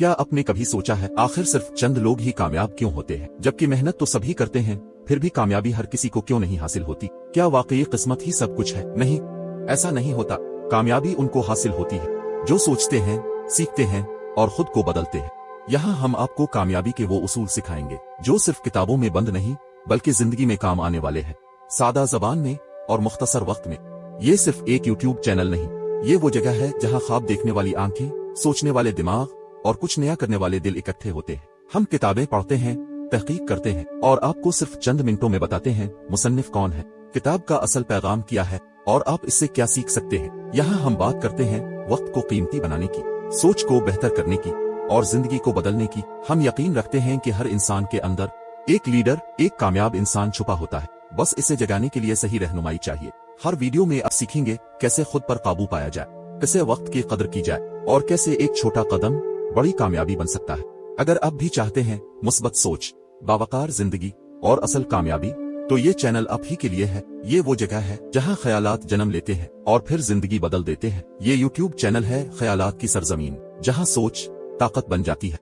क्या आपने कभी सोचा है आखिर सिर्फ चंद लोग ही कामयाब क्यों होते हैं, जबकि मेहनत तो सभी करते हैं, फिर भी कामयाबी हर किसी को क्यों नहीं हासिल होती? क्या वाकई किस्मत ही सब कुछ है? नहीं, ऐसा नहीं होता। कामयाबी उनको हासिल होती है जो सोचते हैं, सीखते हैं और खुद को बदलते हैं। यहाँ हम आपको कामयाबी के वो उसूल सिखाएंगे जो सिर्फ किताबों में बंद नहीं बल्कि जिंदगी में काम आने वाले हैं, सादा जबान में और मुख्तसर वक्त में। ये सिर्फ एक यूट्यूब चैनल नहीं, ये वो जगह है जहाँ ख्वाब देखने वाली आंखें, सोचने वाले दिमाग और कुछ नया करने वाले दिल इकट्ठे होते हैं। हम किताबें पढ़ते हैं, तहकीक करते हैं और आपको सिर्फ चंद मिनटों में बताते हैं मुसन्निफ कौन है, किताब का असल पैगाम क्या है और आप इससे क्या सीख सकते हैं। यहाँ हम बात करते हैं वक्त को कीमती बनाने की, सोच को बेहतर करने की और जिंदगी को बदलने की। हम यकीन रखते हैं कि हर इंसान के अंदर एक लीडर, एक कामयाब इंसान छुपा होता है, बस इसे जगाने के लिए सही रहनुमाई चाहिए। हर वीडियो में आप सीखेंगे कैसे खुद पर काबू पाया जाए, कैसे वक्त की कदर की जाए और कैसे एक छोटा कदम बड़ी कामयाबी बन सकता है। अगर आप भी चाहते हैं मुस्बत सोच, बावकार जिंदगी और असल कामयाबी, तो ये चैनल आप ही के लिए है। ये वो जगह है जहां ख्यालात जन्म लेते हैं और फिर जिंदगी बदल देते हैं। ये यूट्यूब चैनल है ख्यालात की सरजमीन, जहां सोच ताकत बन जाती है।